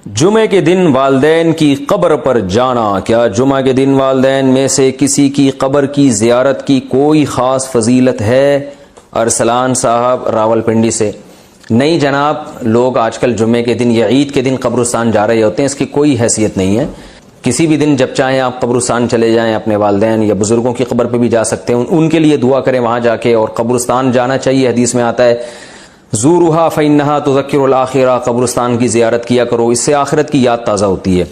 جمعے کے دن والدین کی قبر پر جانا، کیا جمعہ کے دن والدین میں سے کسی کی قبر کی زیارت کی کوئی خاص فضیلت ہے؟ ارسلان صاحب راولپنڈی سے۔ نہیں جناب، لوگ آج کل جمعے کے دن یا عید کے دن قبرستان جا رہے ہوتے ہیں، اس کی کوئی حیثیت نہیں ہے۔ کسی بھی دن جب چاہیں آپ قبرستان چلے جائیں، اپنے والدین یا بزرگوں کی قبر پہ بھی جا سکتے ہیں، ان کے لیے دعا کریں وہاں جا کے، اور قبرستان جانا چاہیے۔ حدیث میں آتا ہے زورھا فإنھا تذکر الآخرہ، قبرستان کی زیارت کیا کرو، اس سے آخرت کی یاد تازہ ہوتی ہے۔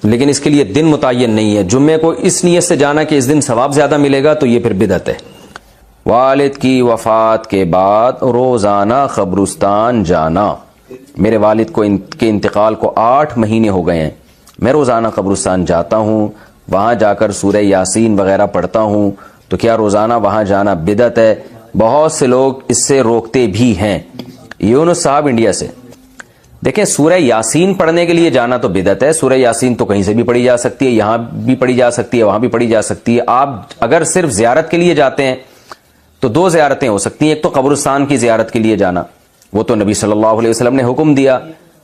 لیکن اس کے لیے دن متعین نہیں ہے۔ جمعے کو اس نیت سے جانا کہ اس دن ثواب زیادہ ملے گا، تو یہ پھر بدعت ہے۔ والد کی وفات کے بعد روزانہ قبرستان جانا۔ میرے والد کے انتقال کو 8 مہینے ہو گئے ہیں، میں روزانہ قبرستان جاتا ہوں، وہاں جا کر سورہ یاسین وغیرہ پڑھتا ہوں، تو کیا روزانہ وہاں جانا بدعت ہے؟ بہت سے لوگ اس سے روکتے بھی ہیں۔ یونس صاحب انڈیا سے۔ دیکھیں، سورہ یاسین پڑھنے کے لیے جانا تو بدعت ہے۔ سورہ یاسین تو کہیں سے بھی پڑھی جا سکتی ہے، یہاں بھی پڑھی جا سکتی ہے، وہاں بھی پڑھی جا سکتی ہے۔ آپ اگر صرف زیارت کے لیے جاتے ہیں تو 2 زیارتیں ہو سکتی ہیں۔ ایک تو قبرستان کی زیارت کے لیے جانا، وہ تو نبی صلی اللہ علیہ وسلم نے حکم دیا،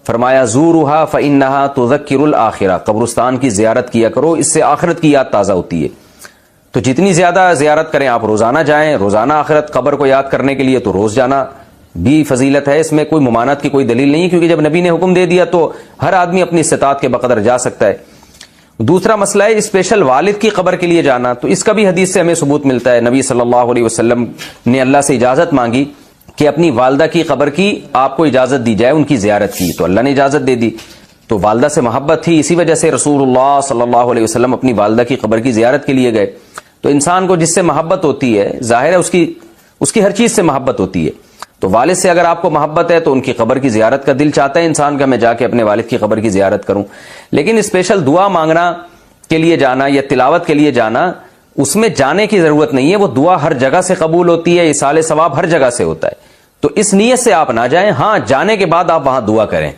فرمایا زورھا فإنھا تذکر الآخرہ، قبرستان کی زیارت کیا کرو، اس سے آخرت کی یاد تازہ ہوتی ہے۔ تو جتنی زیادہ زیارت کریں آپ، روزانہ جائیں، روزانہ آخرت قبر کو یاد کرنے کے لیے تو روز جانا بھی فضیلت ہے۔ اس میں کوئی ممانعت کی کوئی دلیل نہیں ہے، کیونکہ جب نبی نے حکم دے دیا تو ہر آدمی اپنی استطاعت کے بقدر جا سکتا ہے۔ دوسرا مسئلہ ہے اسپیشل والد کی قبر کے لیے جانا، تو اس کا بھی حدیث سے ہمیں ثبوت ملتا ہے۔ نبی صلی اللہ علیہ وسلم نے اللہ سے اجازت مانگی کہ اپنی والدہ کی قبر کی آپ کو اجازت دی جائے، ان کی زیارت کی، تو اللہ نے اجازت دے دی۔ تو والدہ سے محبت تھی، اسی وجہ سے رسول اللہ صلی اللہ علیہ وسلم اپنی والدہ کی قبر کی زیارت کے لیے گئے۔ تو انسان کو جس سے محبت ہوتی ہے، ظاہر ہے اس کی ہر چیز سے محبت ہوتی ہے۔ تو والد سے اگر آپ کو محبت ہے تو ان کی قبر کی زیارت کا دل چاہتا ہے انسان کا، میں جا کے اپنے والد کی قبر کی زیارت کروں۔ لیکن اسپیشل دعا مانگنا کے لیے جانا یا تلاوت کے لیے جانا، اس میں جانے کی ضرورت نہیں ہے، وہ دعا ہر جگہ سے قبول ہوتی ہے، ایصال ثواب ہر جگہ سے ہوتا ہے۔ تو اس نیت سے آپ نہ جائیں، ہاں جانے کے بعد آپ وہاں دعا کریں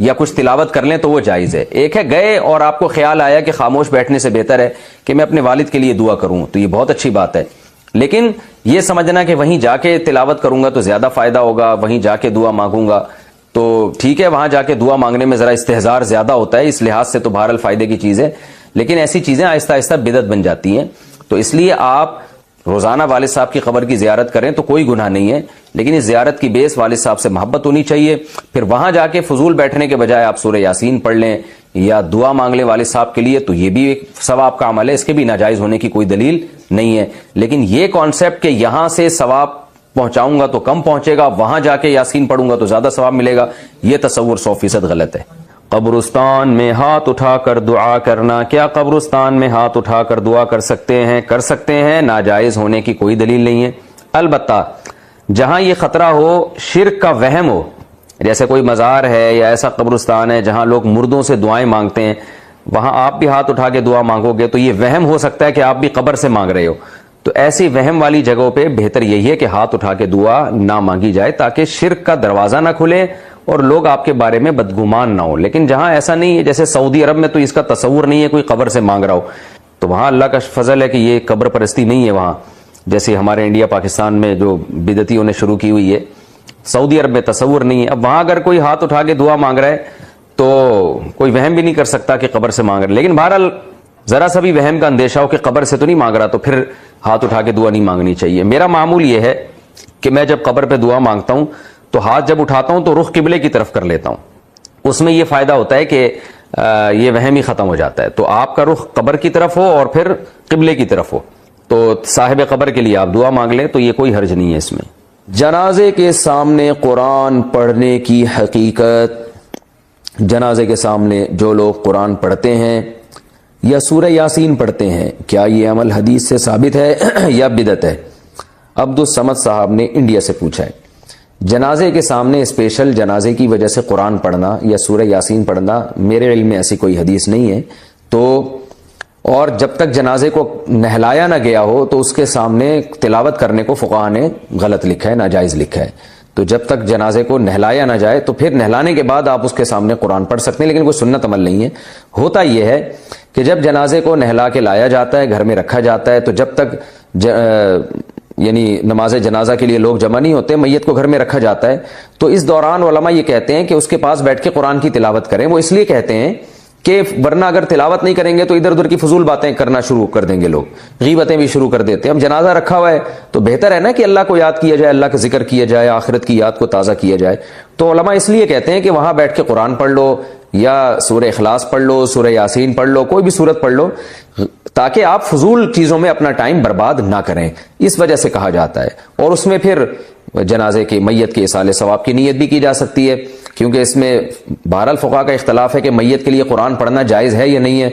یا کچھ تلاوت کر لیں تو وہ جائز ہے۔ ایک ہے گئے اور آپ کو خیال آیا کہ خاموش بیٹھنے سے بہتر ہے کہ میں اپنے والد کے لیے دعا کروں، تو یہ بہت اچھی بات ہے۔ لیکن یہ سمجھنا کہ وہیں جا کے تلاوت کروں گا تو زیادہ فائدہ ہوگا، وہیں جا کے دعا مانگوں گا تو ٹھیک ہے، وہاں جا کے دعا مانگنے میں ذرا استحضار زیادہ ہوتا ہے، اس لحاظ سے تو بہرحال فائدے کی چیز ہے، لیکن ایسی چیزیں آہستہ آہستہ بدعت بن جاتی ہیں۔ تو اس لیے آپ روزانہ والد صاحب کی قبر کی زیارت کریں تو کوئی گناہ نہیں ہے، لیکن اس زیارت کی بیس والد صاحب سے محبت ہونی چاہیے۔ پھر وہاں جا کے فضول بیٹھنے کے بجائے آپ سورہ یاسین پڑھ لیں یا دعا مانگ لیں والد صاحب کے لیے، تو یہ بھی ایک ثواب کا عمل ہے، اس کے بھی ناجائز ہونے کی کوئی دلیل نہیں ہے۔ لیکن یہ کانسیپٹ کہ یہاں سے ثواب پہنچاؤں گا تو کم پہنچے گا، وہاں جا کے یاسین پڑھوں گا تو زیادہ ثواب ملے گا، یہ تصور 100% غلط ہے۔ قبرستان میں ہاتھ اٹھا کر دعا کرنا، کیا قبرستان میں ہاتھ اٹھا کر دعا کر سکتے ہیں؟ کر سکتے ہیں، ناجائز ہونے کی کوئی دلیل نہیں ہے۔ البتہ جہاں یہ خطرہ ہو، شرک کا وہم ہو، جیسے کوئی مزار ہے یا ایسا قبرستان ہے جہاں لوگ مردوں سے دعائیں مانگتے ہیں، وہاں آپ بھی ہاتھ اٹھا کے دعا مانگو گے تو یہ وہم ہو سکتا ہے کہ آپ بھی قبر سے مانگ رہے ہو۔ تو ایسی وہم والی جگہوں پہ بہتر یہی ہے کہ ہاتھ اٹھا کے دعا نہ مانگی جائے، تاکہ شرک کا دروازہ نہ کھلے اور لوگ آپ کے بارے میں بدگمان نہ ہو۔ لیکن جہاں ایسا نہیں ہے، جیسے سعودی عرب میں تو اس کا تصور نہیں ہے کوئی قبر سے مانگ رہا ہو، تو وہاں اللہ کا فضل ہے کہ یہ قبر پرستی نہیں ہے وہاں، جیسے ہمارے انڈیا پاکستان میں جو بدعتیوں نے شروع کی ہوئی ہے۔ سعودی عرب میں تصور نہیں ہے۔ اب وہاں اگر کوئی ہاتھ اٹھا کے دعا مانگ رہا ہے تو کوئی وہم بھی نہیں کر سکتا کہ قبر سے مانگ رہا ہے، لیکن بہرحال ذرا سا بھی وہم کا اندیشہ ہو کہ قبر سے تو نہیں مانگ رہا، تو پھر ہاتھ اٹھا کے دعا نہیں مانگنی چاہیے۔ میرا معمول یہ ہے کہ میں جب قبر پہ دعا مانگتا ہوں تو ہاتھ جب اٹھاتا ہوں تو رخ قبلے کی طرف کر لیتا ہوں، اس میں یہ فائدہ ہوتا ہے کہ یہ وہم ہی ختم ہو جاتا ہے۔ تو آپ کا رخ قبر کی طرف ہو اور پھر قبلے کی طرف ہو، تو صاحب قبر کے لیے آپ دعا مانگ لیں تو یہ کوئی حرج نہیں ہے اس میں۔ جنازے کے سامنے قرآن پڑھنے کی حقیقت، جنازے کے سامنے جو لوگ قرآن پڑھتے ہیں یا سورہ یاسین پڑھتے ہیں، کیا یہ عمل حدیث سے ثابت ہے یا بدعت ہے؟ عبدالصمد صاحب نے انڈیا سے پوچھا ہے۔ جنازے کے سامنے اسپیشل جنازے کی وجہ سے قرآن پڑھنا یا سورہ یاسین پڑھنا میرے علم میں ایسی کوئی حدیث نہیں ہے، تو اور جب تک جنازے کو نہلایا نہ گیا ہو تو اس کے سامنے تلاوت کرنے کو فقہاء نے غلط لکھا ہے، ناجائز لکھا ہے۔ تو جب تک جنازے کو نہلایا نہ جائے تو پھر نہلانے کے بعد آپ اس کے سامنے قرآن پڑھ سکتے ہیں، لیکن کوئی سنت عمل نہیں ہے۔ ہوتا یہ ہے کہ جب جنازے کو نہلا کے لایا جاتا ہے، گھر میں رکھا جاتا ہے، تو جب تک یعنی نماز جنازہ کے لیے لوگ جمع نہیں ہوتے، میت کو گھر میں رکھا جاتا ہے، تو اس دوران علماء یہ کہتے ہیں کہ اس کے پاس بیٹھ کے قرآن کی تلاوت کریں۔ وہ اس لیے کہتے ہیں کہ ورنہ اگر تلاوت نہیں کریں گے تو ادھر ادھر کی فضول باتیں کرنا شروع کر دیں گے، لوگ غیبتیں بھی شروع کر دیتے ہیں۔ اب جنازہ رکھا ہوا ہے تو بہتر ہے نا کہ اللہ کو یاد کیا جائے، اللہ کا ذکر کیا جائے، آخرت کی یاد کو تازہ کیا جائے۔ تو علماء اس لیے کہتے ہیں کہ وہاں بیٹھ کے قرآن پڑھ لو، یا سورہ اخلاص پڑھ لو، سورہ یاسین پڑھ لو، کوئی بھی سورت پڑھ لو، تاکہ آپ فضول چیزوں میں اپنا ٹائم برباد نہ کریں، اس وجہ سے کہا جاتا ہے۔ اور اس میں پھر جنازے کے میت کے ایصال ثواب کی نیت بھی کی جا سکتی ہے، کیونکہ اس میں بہرحال فقہا کا اختلاف ہے کہ میت کے لیے قرآن پڑھنا جائز ہے یا نہیں ہے۔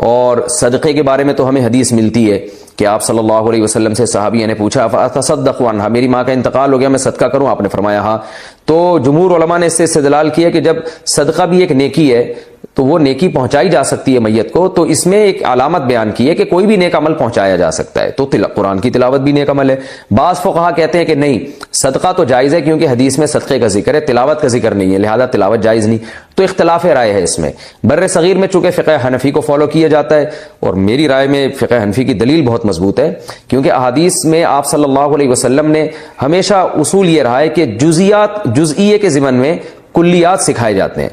اور صدقے کے بارے میں تو ہمیں حدیث ملتی ہے کہ آپ صلی اللہ علیہ وسلم سے صحابیہ نے پوچھا فاتصدق عنہا، میری ماں کا انتقال ہو گیا، میں صدقہ کروں؟ آپ نے فرمایا ہاں۔ تو جمہور علماء نے اس سے استدلال کیا کہ جب صدقہ بھی ایک نیکی ہے تو وہ نیکی پہنچائی جا سکتی ہے میت کو، تو اس میں ایک علامت بیان کی ہے کہ کوئی بھی نیک عمل پہنچایا جا سکتا ہے، تو قرآن کی تلاوت بھی نیک عمل ہے۔ بعض فقہا کہتے ہیں کہ نہیں، صدقہ تو جائز ہے کیونکہ حدیث میں صدقے کا ذکر ہے، تلاوت کا ذکر نہیں ہے، لہذا تلاوت جائز نہیں۔ تو اختلاف رائے ہے اس میں۔ بر صغیر میں چونکہ فقہ حنفی کو فالو کیا جاتا ہے، اور میری رائے میں فقہ حنفی کی دلیل بہت مضبوط ہے، کیونکہ احادیث میں آپ صلی اللہ علیہ وسلم نے ہمیشہ اصول یہ رہا ہے کہ جزئیے کے ضمن میں کلیات سکھائے جاتے ہیں۔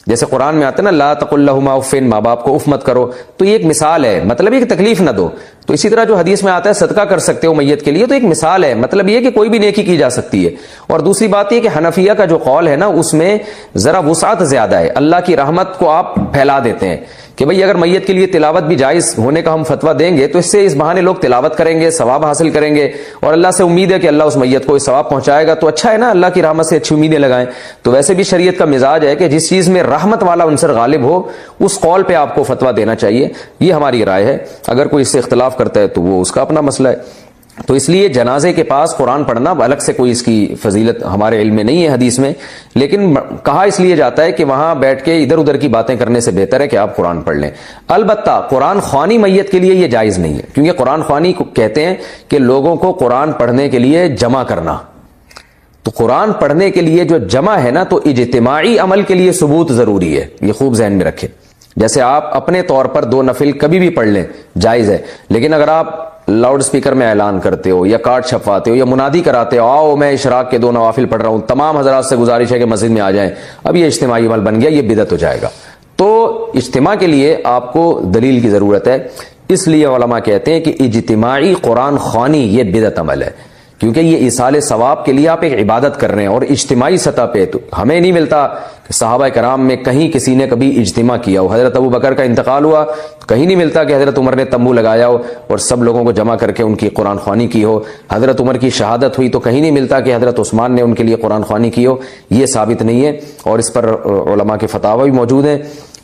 جیسے قرآن میں آتا ہے نا لا تقل لہما اف، ماں باپ کو اف مت کرو، تو یہ ایک مثال ہے، مطلب یہ کہ تکلیف نہ دو۔ تو اسی طرح جو حدیث میں آتا ہے صدقہ کر سکتے ہو میت کے لیے، تو ایک مثال ہے، مطلب یہ کہ کوئی بھی نیکی کی جا سکتی ہے۔ اور دوسری بات یہ کہ حنفیہ کا جو قول ہے نا، اس میں ذرا وسعت زیادہ ہے، اللہ کی رحمت کو آپ پھیلا دیتے ہیں کہ بھئی اگر میت کے لیے تلاوت بھی جائز ہونے کا ہم فتویٰ دیں گے تو اس سے اس بہانے لوگ تلاوت کریں گے، ثواب حاصل کریں گے، اور اللہ سے امید ہے کہ اللہ اس میت کو ثواب پہنچائے گا، تو اچھا ہے نا، اللہ کی رحمت سے اچھی امیدیں لگائیں۔ تو ویسے بھی شریعت کا مزاج ہے کہ جس چیز میں رحمت والا عنصر غالب ہو اس قول پہ آپ کو فتویٰ دینا چاہیے، یہ ہماری رائے ہے۔ اگر کوئی اس سے اختلاف کرتا ہے تو وہ اس کا اپنا مسئلہ ہے۔ تو اس لیے جنازے کے پاس قرآن پڑھنا الگ سے کوئی اس کی فضیلت ہمارے علم میں نہیں ہے حدیث میں، لیکن کہا اس لیے جاتا ہے کہ وہاں بیٹھ کے ادھر ادھر کی باتیں کرنے سے بہتر ہے کہ آپ قرآن پڑھ لیں۔ البتہ قرآن خوانی میت کے لیے یہ جائز نہیں ہے، کیونکہ قرآن خوانی کو کہتے ہیں کہ لوگوں کو قرآن پڑھنے کے لیے جمع کرنا۔ تو قرآن پڑھنے کے لیے جو جمع ہے نا، تو اجتماعی عمل کے لیے ثبوت ضروری ہے، یہ خوب ذہن میں رکھیں۔ جیسے آپ اپنے طور پر 2 نفل کبھی بھی پڑھ لیں جائز ہے، لیکن اگر آپ لاؤڈ سپیکر میں اعلان کرتے ہو یا کارڈ چھپواتے ہو یا منادی کراتے ہو آؤ میں اشراق کے 2 نوافل پڑھ رہا ہوں، تمام حضرات سے گزارش ہے کہ مسجد میں آ جائیں، اب یہ اجتماعی عمل بن گیا، یہ بدعت ہو جائے گا۔ تو اجتماع کے لیے آپ کو دلیل کی ضرورت ہے، اس لیے علماء کہتے ہیں کہ اجتماعی قرآن خوانی یہ بدعت عمل ہے، کیونکہ یہ ایصال ثواب کے لیے آپ ایک عبادت کر رہے ہیں، اور اجتماعی سطح پہ تو ہمیں نہیں ملتا کہ صحابہ کرام میں کہیں کسی نے کبھی اجتماع کیا ہو۔ حضرت ابو بکر کا انتقال ہوا، کہیں نہیں ملتا کہ حضرت عمر نے تمبو لگایا ہو اور سب لوگوں کو جمع کر کے ان کی قرآن خوانی کی ہو۔ حضرت عمر کی شہادت ہوئی تو کہیں نہیں ملتا کہ حضرت عثمان نے ان کے لیے قرآن خوانی کی ہو، یہ ثابت نہیں ہے، اور اس پر علماء کے فتاوی بھی موجود ہیں۔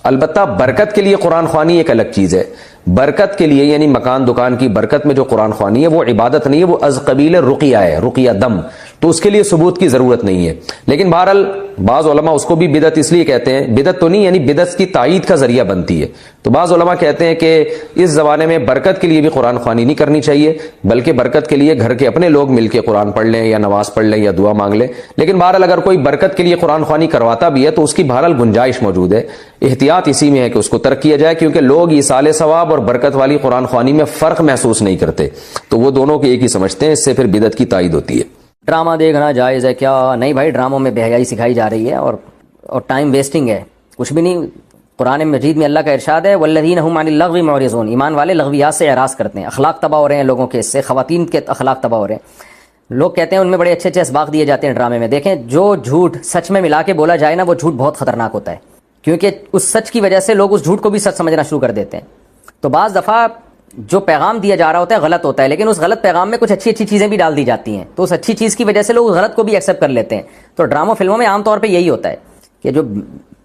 البتہ برکت کے لیے قرآن خوانی ایک الگ چیز ہے، برکت کے لیے یعنی مکان دکان کی برکت میں جو قرآن خوانی ہے وہ عبادت نہیں ہے، وہ از قبیل رقیہ ہے، رقیہ دم، تو اس کے لیے ثبوت کی ضرورت نہیں ہے۔ لیکن بہرحال بعض علماء اس کو بھی بدعت اس لیے کہتے ہیں، بدعت تو نہیں یعنی بدعت کی تائید کا ذریعہ بنتی ہے، تو بعض علماء کہتے ہیں کہ اس زمانے میں برکت کے لیے بھی قرآن خوانی نہیں کرنی چاہیے، بلکہ برکت کے لیے گھر کے اپنے لوگ مل کے قرآن پڑھ لیں یا نماز پڑھ لیں یا دعا مانگ لیں۔ لیکن بہرحال اگر کوئی برکت کے لیے قرآن خوانی کرواتا بھی ہے تو اس کی بہرحال گنجائش موجود ہے، احتیاط اسی میں ہے کہ اس کو ترک کیا جائے، کیونکہ لوگ ایصال ثواب اور برکت والی قرآن خوانی میں فرق محسوس نہیں کرتے، تو وہ دونوں کو ایک ہی سمجھتے ہیں، اس سے پھر بدعت کی تائید ہوتی ہے۔ ڈرامہ دیکھنا جائز ہے کیا؟ نہیں بھائی، ڈراموں میں بے حیائی سکھائی جا رہی ہے اور ٹائم ویسٹنگ ہے، کچھ بھی نہیں۔ قرآن مجید میں اللہ کا ارشاد ہے والذین هم عن اللغو معرضون، ایمان والے لغویات سے اعراض کرتے ہیں، اخلاق تباہ ہو رہے ہیں لوگوں کے، اس سے خواتین کے اخلاق تباہ ہو رہے ہیں۔ لوگ کہتے ہیں ان میں بڑے اچھے اچھے اسباق دیے جاتے ہیں ڈرامے میں، دیکھیں جو جھوٹ سچ میں ملا کے بولا جائے نا، وہ جھوٹ بہت خطرناک ہوتا ہے، کیونکہ اس سچ کی وجہ سے لوگ اس جھوٹ کو بھی سچ سمجھنا شروع کر دیتے ہیں۔ تو بعض دفعہ جو پیغام دیا جا رہا ہوتا ہے غلط ہوتا ہے، لیکن اس غلط پیغام میں کچھ اچھی اچھی چیزیں بھی ڈال دی جاتی ہیں، تو اس اچھی چیز کی وجہ سے لوگ اس غلط کو بھی ایکسیپٹ کر لیتے ہیں۔ تو ڈراموں فلموں میں عام طور پہ یہی ہوتا ہے کہ جو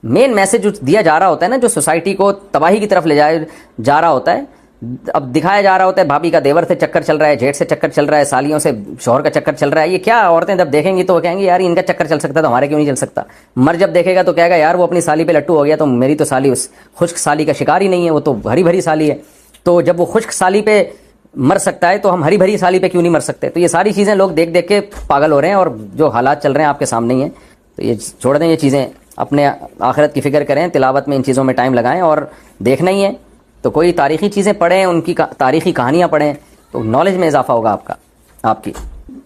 مین میسج دیا جا رہا ہوتا ہے نا، جو سوسائٹی کو تباہی کی طرف لے جا رہا ہوتا ہے، اب دکھایا جا رہا ہوتا ہے بھابھی کا دیور سے چکر چل رہا ہے، جیٹھ سے چکر چل رہا ہے، سالیوں سے شوہر کا چکر چل رہا ہے، یہ کیا عورتیں جب دیکھیں گی تو وہ کہیں گی یار ان کا چکر چل سکتا تو ہمارے کیوں نہیں چل سکتا۔ مر جب دیکھے گا تو کہے گا یار وہ اپنی سالی پہ لٹو ہو گیا تو میری تو سالی اس خشک سالی کا شکار ہی نہیں ہے، وہ تو ہری بھری سالی ہے، تو جب وہ خشک سالی پہ مر سکتا ہے تو ہم ہری بھری سالی پہ کیوں نہیں مر سکتے۔ تو یہ ساری چیزیں لوگ دیکھ دیکھ کے پاگل ہو رہے ہیں، اور جو حالات چل رہے ہیں آپ کے سامنے ہی ہیں، تو یہ چھوڑ دیں یہ چیزیں، اپنے آخرت کی فکر کریں، تلاوت میں ان چیزوں میں ٹائم لگائیں، اور دیکھنا ہی ہے تو کوئی تاریخی چیزیں پڑھیں، ان کی تاریخی کہانیاں پڑھیں، تو نالج میں اضافہ ہوگا آپ کی۔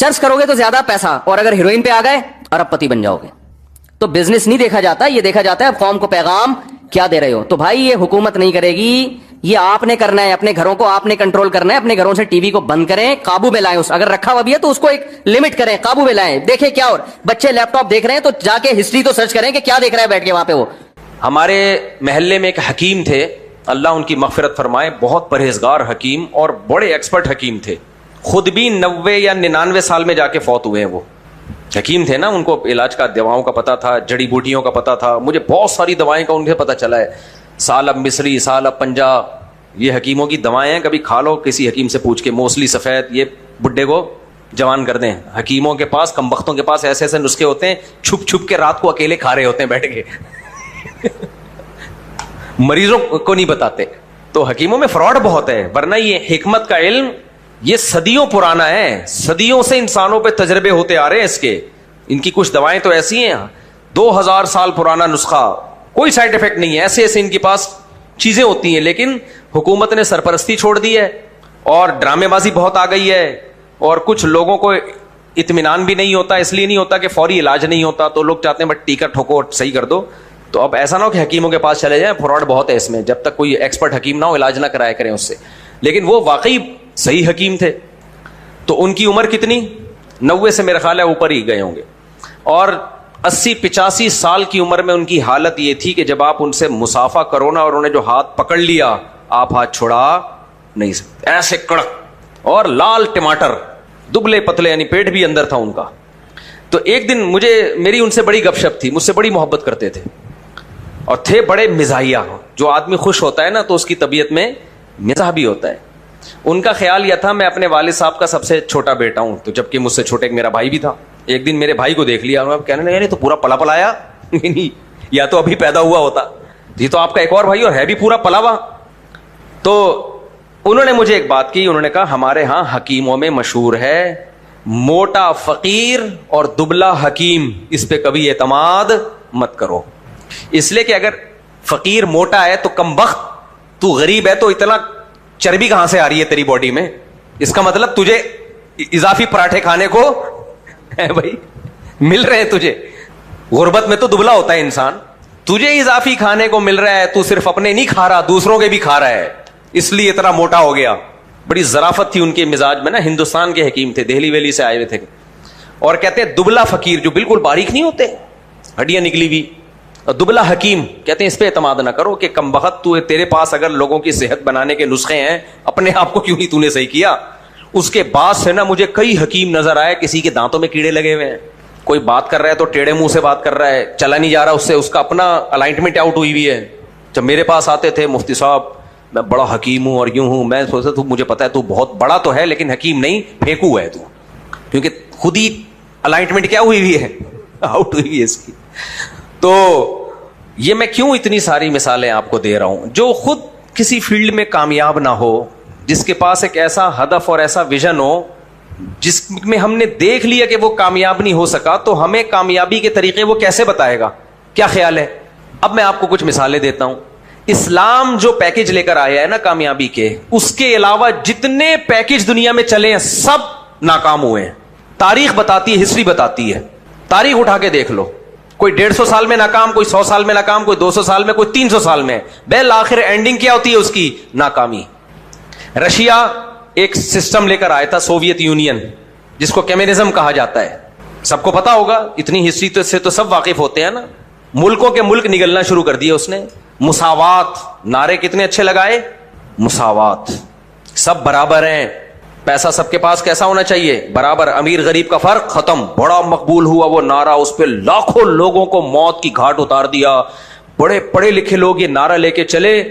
چرچ کرو گے تو زیادہ پیسہ, اور اگر ہیروئن پہ آ گئے ارب پتی بن جاؤ گے. تو بزنس نہیں دیکھا جاتا, یہ دیکھا جاتا ہے قوم کو پیغام کیا دے رہے ہو. تو بھائی یہ حکومت نہیں کرے گی, یہ آپ نے کرنا ہے, اپنے گھروں کو آپ نے کنٹرول کرنا ہے. اپنے گھروں سے ٹی وی کو بند کریں, قابو میں لائیں. اگر رکھا ہوا بھی ہے تو اس کو ایک لمٹ کریں, قابو میں لائیں. دیکھیں کیا, اور بچے لیپ ٹاپ دیکھ رہے ہیں تو جا کے ہسٹری تو سرچ کریں کہ کیا دیکھ رہا ہے بیٹھ کے وہاں پہ. وہ ہمارے محلے میں ایک حکیم تھے, اللہ ان کی مغفرت فرمائے, بہت پرہیزگار حکیم اور بڑے ایکسپرٹ حکیم تھے. خود بھی 90 یا 99 سال میں جا کے فوت ہوئے ہیں. وہ حکیم تھے نا, ان کو علاج کا, دواؤں کا پتا تھا, جڑی بوٹیوں کا پتا تھا. مجھے بہت ساری دوائیں کا ان سے پتا چلا ہے, سالب مصری, سالب پنجا, یہ حکیموں کی دوائیں ہیں, کبھی کھا لو کسی حکیم سے پوچھ کے. موسلی سفید, یہ بڈھے کو جوان کر دیں. حکیموں کے پاس, کمبختوں کے پاس ایسے ایسے نسخے ہوتے ہیں, چھپ چھپ کے رات کو اکیلے کھا رہے ہوتے ہیں بیٹھ کے, مریضوں کو نہیں بتاتے. تو حکیموں میں فراڈ بہت ہے, ورنہ یہ حکمت کا علم یہ صدیوں پرانا ہے, صدیوں سے انسانوں پہ تجربے ہوتے آ رہے ہیں اس کے. ان کی کچھ دوائیں تو ایسی ہیں 2000 سال پرانا نسخہ, کوئی سائڈ افیکٹ نہیں ہے, ایسے ایسے ان کے پاس چیزیں ہوتی ہیں. لیکن حکومت نے سرپرستی چھوڑ دی ہے اور ڈرامے بازی بہت آ گئی ہے, اور کچھ لوگوں کو اطمینان بھی نہیں ہوتا, اس لیے نہیں ہوتا کہ فوری علاج نہیں ہوتا, تو لوگ چاہتے ہیں بٹ ٹیکا ٹھوکو صحیح کر دو. تو اب ایسا نہ ہو کہ حکیموں کے پاس چلے جائیں, فراڈ بہت ہے اس میں. جب تک کوئی ایکسپرٹ حکیم نہ ہو علاج نہ کرایا کریں اس سے. لیکن وہ واقعی صحیح حکیم تھے. تو ان کی عمر کتنی, 90 سے میرا خیال ہے اوپر ہی گئے ہوں گے. اور 80-85 سال کی عمر میں ان کی حالت یہ تھی کہ جب آپ ان سے مصافحہ کرو نا, اور انہیں جو ہاتھ پکڑ لیا آپ ہاتھ چھڑا نہیں سکتے, ایسے کڑک, اور لال ٹماٹر, دبلے پتلے, یعنی پیٹ بھی اندر تھا ان کا. تو ایک دن میری ان سے بڑی گپ شپ تھی, مجھ سے بڑی محبت کرتے تھے, اور تھے بڑے مزاحیہ. جو آدمی خوش ہوتا ہے نا تو اس کی طبیعت میں مزاح بھی ہوتا ہے. ان کا خیال یہ تھا, میں اپنے والد صاحب کا سب سے چھوٹا بیٹا ہوں, تو جبکہ مجھ سے چھوٹے ایک میرا بھائی بھی تھا. ایک دن میرے بھائی کو دیکھ لیا, کہنے لگے تو پورا پلا پلا آیا, نہیں یا تو ابھی پیدا ہوا ہوتا, یہ تو آپ کا ایک اور بھائی اور ہے بھی پورا پلا ہوا. تو انہوں نے مجھے ایک بات کی, انہوں نے کہا ہمارے ہاں حکیموں میں مشہور ہے موٹا فقیر اور دبلا حکیم, اس پہ کبھی اعتماد مت کرو. اس لیے کہ اگر فقیر موٹا ہے تو کمبخت, تو غریب ہے تو اتنا چربی کہاں سے آ رہی ہے تیری باڈی میں, اس کا مطلب تجھے اضافی پراٹھے کھانے کو بھائی مل رہے ہیں تجھے. غربت میں تو دبلا ہوتا ہے انسان, تجھے اضافی کھانے کو مل رہا ہے, تو صرف اپنے نہیں کھا رہا دوسروں کے بھی کھا رہا ہے, اس لیے اتنا موٹا ہو گیا. بڑی ظرافت تھی ان کے مزاج میں نا. ہندوستان کے حکیم تھے, دہلی ویلی سے آئے ہوئے تھے, اور کہتے ہیں دبلا فقیر, جو بالکل باریک نہیں ہوتے, ہڈیاں نکلی ہوئی, اور دبلا حکیم, کہتے ہیں اس پہ اعتماد نہ کرو کہ کم بخت تو تیرے پاس اگر لوگوں کی صحت بنانے کے نسخے ہیں, اپنے آپ کو کیوں نہیں تو نے صحیح کیا. اس کے بعد سے نا مجھے کئی حکیم نظر آئے, کسی کے دانتوں میں کیڑے لگے ہوئے ہیں, کوئی بات کر رہا ہے تو ٹیڑے منہ سے بات کر رہا ہے, چلا نہیں جا رہا اس سے, اس کا اپنا الائنمنٹ آؤٹ ہوئی ہوئی ہے. جب میرے پاس آتے تھے, مفتی صاحب میں بڑا حکیم ہوں اور یوں ہوں, میں سوچتا تو مجھے پتا ہے تو بہت بڑا تو ہے لیکن حکیم نہیں, پھینکو ہے تو, کیونکہ خود ہی الائنمنٹ کیا ہوئی ہوئی ہے, آؤٹ ہوئی ہوئی ہے اس کی. تو یہ میں کیوں اتنی ساری مثالیں آپ کو دے رہا ہوں, جو خود کسی فیلڈ میں کامیاب نہ ہو, جس کے پاس ایک ایسا ہدف اور ایسا ویژن ہو جس میں ہم نے دیکھ لیا کہ وہ کامیاب نہیں ہو سکا, تو ہمیں کامیابی کے طریقے وہ کیسے بتائے گا, کیا خیال ہے. اب میں آپ کو کچھ مثالیں دیتا ہوں. اسلام جو پیکج لے کر آیا ہے نا کامیابی کے, اس کے علاوہ جتنے پیکج دنیا میں چلے ہیں سب ناکام ہوئے ہیں. تاریخ بتاتی ہے, ہسٹری بتاتی ہے, تاریخ اٹھا کے دیکھ لو. کوئی 150 سال میں ناکام, کوئی 100 سال میں ناکام, کوئی 200 سال میں, کوئی 300 سال میں. بالآخر اینڈنگ کیا ہوتی ہے اس کی, ناکامی. رشیا ایک سسٹم لے کر آیا تھا, سوویت یونین, جس کو کمیونزم کہا جاتا ہے. سب کو پتا ہوگا, اتنی ہسٹری سے تو سب واقف ہوتے ہیں نا. ملکوں کے ملک نگلنا شروع کر دیا اس نے. مساوات, نعرے کتنے اچھے لگائے, مساوات, سب برابر ہیں, پیسہ سب کے پاس کیسا ہونا چاہیے, برابر, امیر غریب کا فرق ختم. بڑا مقبول ہوا وہ نعرہ, اس پہ لاکھوں لوگوں کو موت کی گھاٹ اتار دیا. بڑے پڑھے لکھے لوگ یہ نعرہ لے کے چلے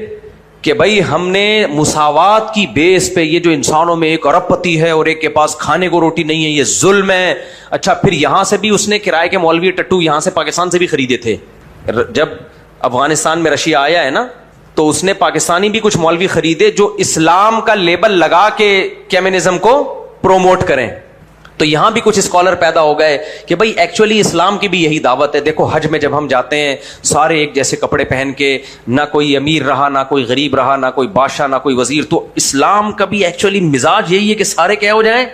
کہ بھائی ہم نے مساوات کی بیس پہ, یہ جو انسانوں میں ایک ارب پتی ہے اور ایک کے پاس کھانے کو روٹی نہیں ہے, یہ ظلم ہے. اچھا پھر یہاں سے بھی اس نے کرائے کے مولوی ٹٹو یہاں سے پاکستان سے بھی خریدے تھے. جب افغانستان میں رشیا آیا ہے نا, تو اس نے پاکستانی بھی کچھ مولوی خریدے جو اسلام کا لیبل لگا کے کمیونزم کو پروموٹ کریں. تو یہاں بھی کچھ اسکالر پیدا ہو گئے کہ بھائی ایکچولی اسلام کی بھی یہی دعوت ہے. دیکھو حج میں جب ہم جاتے ہیں سارے ایک جیسے کپڑے پہن کے, نہ کوئی امیر رہا, نہ کوئی غریب رہا, نہ کوئی بادشاہ, نہ کوئی وزیر. تو اسلام کا بھی ایکچولی مزاج یہی ہے کہ سارے کیا ہو جائیں,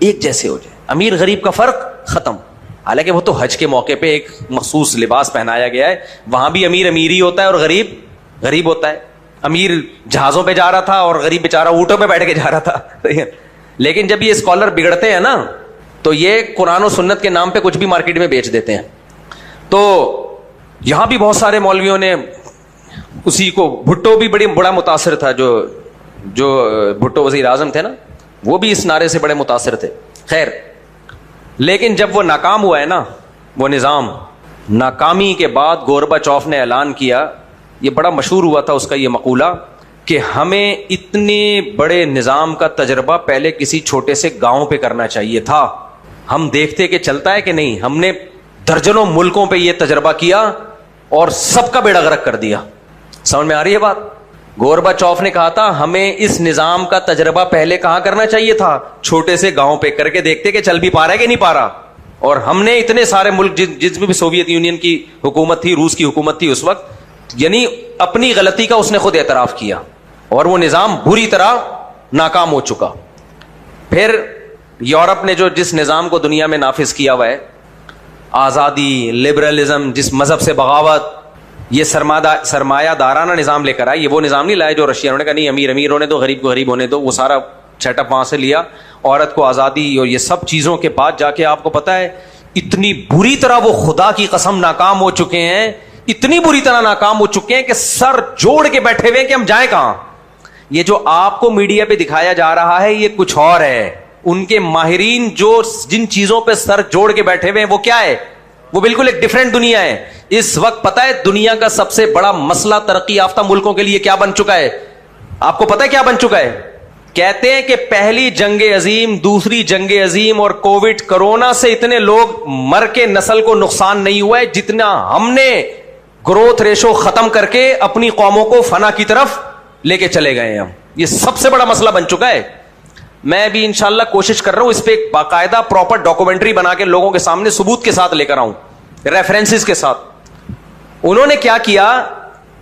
ایک جیسے ہو جائیں. امیر غریب کا فرق ختم. حالانکہ وہ تو حج کے موقع پہ ایک مخصوص لباس پہنایا گیا ہے, وہاں بھی امیر امیر ہی ہوتا ہے اور غریب غریب ہوتا ہے. امیر جہازوں پہ جا رہا تھا اور غریب بیچارہ اونٹوں پہ بیٹھ کے جا رہا تھا. لیکن جب یہ اسکالر بگڑتے ہیں نا تو یہ قرآن و سنت کے نام پہ کچھ بھی مارکیٹ میں بیچ دیتے ہیں. تو یہاں بھی بہت سارے مولویوں نے اسی کو, بھٹو بھی بڑا متاثر تھا, جو بھٹو وزیر اعظم تھے نا, وہ بھی اس نعرے سے بڑے متاثر تھے. خیر, لیکن جب وہ ناکام ہوا ہے نا وہ نظام, ناکامی کے بعد گورباچوف نے اعلان کیا, یہ بڑا مشہور ہوا تھا اس کا یہ مقولہ, کہ ہمیں اتنے بڑے نظام کا تجربہ پہلے کسی چھوٹے سے گاؤں پہ کرنا چاہیے تھا. ہم دیکھتے کہ چلتا ہے کہ نہیں. ہم نے درجنوں ملکوں پہ یہ تجربہ کیا اور سب کا بیڑا غرق کر دیا. سمجھ میں آ رہی ہے بات؟ گورباچوف نے کہا تھا ہمیں اس نظام کا تجربہ پہلے کہاں کرنا چاہیے تھا, چھوٹے سے گاؤں پہ کر کے دیکھتے کہ چل بھی پا رہا ہے کہ نہیں پا رہا. اور ہم نے اتنے سارے ملک جس میں بھی سوویت یونین کی حکومت تھی, روس کی حکومت تھی اس وقت, یعنی اپنی غلطی کا اس نے خود اعتراف کیا اور وہ نظام بری طرح ناکام ہو چکا. پھر یورپ نے جس نظام کو دنیا میں نافذ کیا ہوا ہے, آزادی, لبرلزم, جس مذہب سے بغاوت, یہ سرمایہ دارانہ نظام لے کر آئے. یہ وہ نظام نہیں لائے جو رشیا نے کہا نہیں امیر امیر ہونے دو, غریب کو غریب ہونے دو. وہ سارا سیٹ اپ وہاں سے لیا, عورت کو آزادی اور یہ سب چیزوں کے بعد جا کے آپ کو پتا ہے اتنی بری طرح وہ خدا کی قسم ناکام ہو چکے ہیں, اتنی بری طرح ناکام ہو چکے ہیں کہ سر جوڑ کے بیٹھے ہوئے کہ ہم جائیں کہاں. یہ جو آپ کو میڈیا پہ دکھایا جا رہا ہے یہ کچھ اور ہے. ان کے ماہرین جن چیزوں پہ سر جوڑ کے بیٹھے ہوئے ہیں وہ کیا ہے, وہ بالکل ایک ڈیفرنٹ دنیا ہے. اس وقت پتا ہے دنیا کا سب سے بڑا مسئلہ ترقی یافتہ ملکوں کے لیے کیا بن چکا ہے؟ آپ کو پتا ہے کیا بن چکا ہے؟ کہتے ہیں کہ پہلی جنگ عظیم, دوسری جنگ عظیم اور کووڈ کرونا سے اتنے لوگ مر کے نسل کو نقصان نہیں ہوا ہے جتنا ہم نے گروتھ ریشو ختم کر کے اپنی قوموں کو فنا کی طرف لے کے چلے گئے ہیں. یہ سب سے بڑا مسئلہ بن چکا ہے. میں بھی انشاءاللہ کوشش کر رہا ہوں اس پہ ایک باقاعدہ پراپر ڈاکومنٹری بنا کے لوگوں کے سامنے ثبوت کے ساتھ لے کر آؤں, ریفرنسز کے ساتھ. انہوں نے کیا کیا,